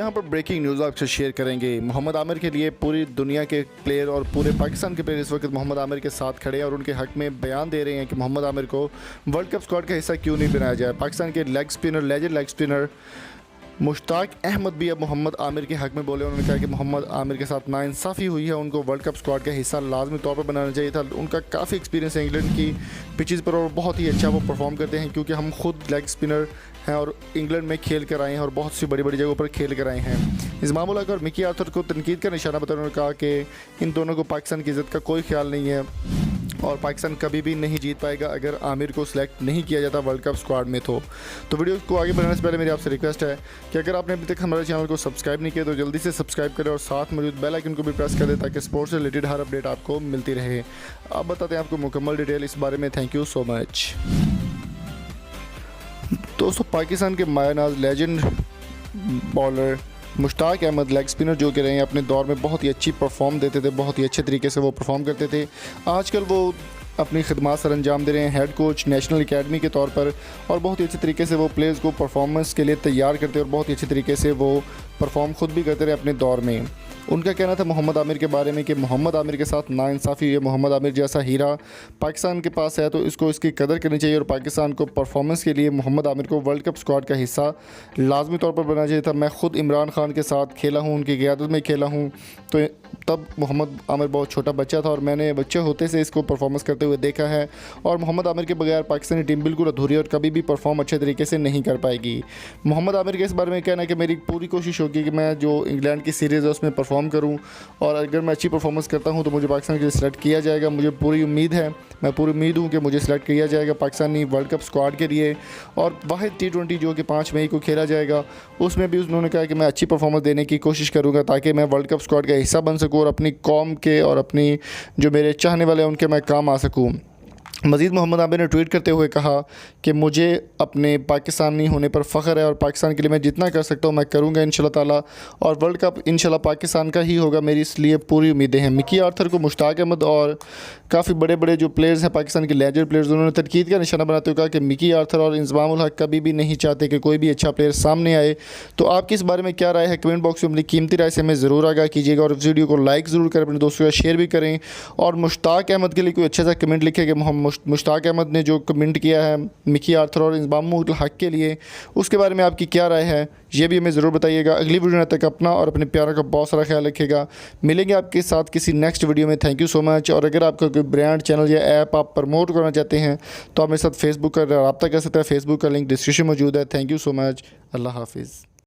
यहाँ पर breaking news आपसे शेयर करेंगे। मोहम्मद आमिर के लिए पूरी दुनिया के प्लेयर और पूरे पाकिस्तान के प्लेयर इस वक्त मोहम्मद आमिर के साथ खड़े हैं और उनके हक में बयान दे रहे हैं कि मोहम्मद आमिर को वर्ल्ड कप स्क्वाड का हिस्सा क्यों नहीं बनाया जाए। पाकिस्तान के leg spinner, legend leg spinner Mushtaq Ahmed भी अब मोहम्मद आमिर के हक में बोले। उन्होंने कहा कि मोहम्मद आमिर के साथ नाइंसाफ़ी हुई है, उनको वर्ल्ड कप स्क्वाड का हिस्सा लाजमी तौर पर बनाना चाहिए था। उनका काफ़ी एक्सपीरियंस है इंग्लैंड की पिचेस पर और बहुत ही अच्छा वो परफॉर्म करते हैं, क्योंकि हम खुद लेग स्पिनर हैं और इंग्लैंड में खेल कर आए हैं और बहुत सी बड़ी बड़ी जगहों पर खेल कर आए हैं। इस्माम उल हक और मिकी आर्थर को तनकीद का निशाना बताया। उन्होंने कहा कि इन दोनों को पाकिस्तान की इज़्ज़त का कोई ख्याल नहीं है और पाकिस्तान कभी भी नहीं जीत पाएगा अगर आमिर को सिलेक्ट नहीं किया जाता वर्ल्ड कप स्क्वाड में। तो वीडियो को आगे बढ़ाने से पहले मेरी आपसे रिक्वेस्ट है कि अगर आपने अभी तक हमारे चैनल को सब्सक्राइब नहीं किया तो जल्दी से सब्सक्राइब करें और साथ मौजूद बेल आइकन को भी प्रेस कर दें ताकि स्पोर्ट्स से रिलेटेड हर अपडेट आपको मिलती रहे। अब बताते हैं आपको मुकम्मल डिटेल इस बारे में। Thank you so much. दोस्तों, पाकिस्तान के मायनाज legend bowler Mushtaq Ahmed leg spinner जो कि रहे हैं अपने दौर में बहुत ही अच्छी परफॉर्म देते थे, बहुत ही अच्छे तरीके से वो परफॉर्म करते थे। आजकल वो अपनी खिदमत सर अंजाम दे रहे हैं हेड कोच नेशनल एकेडमी के तौर पर और बहुत ही अच्छे तरीके से वो प्लेयर्स को परफॉर्मेंस के लिए तैयार करते हैं और बहुत ही अच्छे तरीके से वो परफॉर्म खुद भी करते रहे अपने दौर में। उनका कहना था मोहम्मद आमिर के बारे में कि मोहम्मद आमिर के साथ नाइंसाफ़ी है। मोहम्मद आमिर जैसा हीरा पाकिस्तान के पास है तो इसको इसकी कदर करनी चाहिए और पाकिस्तान को परफॉर्मेंस के लिए मोहम्मद आमिर को वर्ल्ड कप स्क्वाड का हिस्सा लाजमी तौर पर बनाना चाहिए था। मैं ख़ुद इमरान खान के साथ खेला हूँ, उनकी क़यादत में खेला हूँ, तो तब मोहम्मद आमिर बहुत छोटा बच्चा था और मैंने बच्चे होते से इसको परफॉर्मेंस करते हुए देखा है और मोहम्मद आमिर के बगैर पाकिस्तानी टीम बिल्कुल अधूरी और कभी भी परफॉर्म अच्छे तरीके से नहीं कर पाएगी। मोहम्मद आमिर के इस बारे में कहना है कि मेरी पूरी कोशिश होगी कि मैं जो इंग्लैंड की सीरीज़ है उसमें परफॉर्म करूं और अगर मैं अच्छी परफॉर्मेंस करता हूं तो मुझे पाकिस्तान के लिए सिलेक्ट किया जाएगा। मुझे पूरी उम्मीद है, मैं पूरी उम्मीद हूं कि मुझे सिलेक्ट किया जाएगा पाकिस्तानी वर्ल्ड कप स्क्वाड के लिए। और वाहिद T20 जो कि 5 मई को खेला जाएगा उसमें भी उन्होंने कहा कि मैं अच्छी परफॉर्मेंस देने की कोशिश करूँगा ताकि मैं वर्ल्ड कप स्क्वाड का हिस्सा बन सकूँ और अपनी कौम के और अपनी जो मेरे चाहने वाले हैं उनके मैं काम आ सकूँ। मज़ीद मोहम्मद आमिर ने ट्वीट करते हुए कहा कि मुझे अपने पाकिस्तानी होने पर फ़ख्र है और पाकिस्तान के लिए मैं जितना कर सकता हूँ मैं करूँगा इंशाल्लाह ताला और वर्ल्ड कप इंशाल्लाह पाकिस्तान का ही होगा, मेरी इसलिए पूरी उम्मीदें हैं। मिकी आर्थर को मुश्ताक अहमद और काफ़ी बड़े बड़े जो प्लेयर्स हैं पाकिस्तान के लेजेंड प्लेयर्स, उन्होंने तनकीद का निशाना बनाते हुए कहा कि मिकी आर्थर और इस्माम उल हक कभी भी नहीं चाहते कि कोई भी अच्छा प्लेयर सामने आए। तो आपकी इस बारे में क्या राय है? कमेंट बॉक्स में अपनी कीमती राय से हमें ज़रूर आगाह कीजिएगा और इस वीडियो को लाइक ज़रूर करें, अपने दोस्तों का शेयर भी करें और मुश्ताक अहमद के लिए कोई अच्छा सा कमेंट लिखें कि मुश्ताक अहमद ने जो कमेंट किया है मिकी आर्थर और इस्माम उल हक के लिए, उसके बारे में आपकी क्या राय है ये भी हमें ज़रूर बताइएगा। अगली वीडियो तक अपना और अपने प्यारों का बहुत सारा ख्याल रखिएगा। मिलेंगे आपके साथ किसी नेक्स्ट वीडियो में। Thank you so much. और अगर आपका कोई ब्रांड, चैनल या ऐप आप प्रमोट करना चाहते हैं तो आप मेरे साथ फेसबुक का रब्ता कर सकते हैं। फेसबुक का लिंक डिस्क्रिप्शन मौजूद है। Thank you so much. Allah हाफिज़।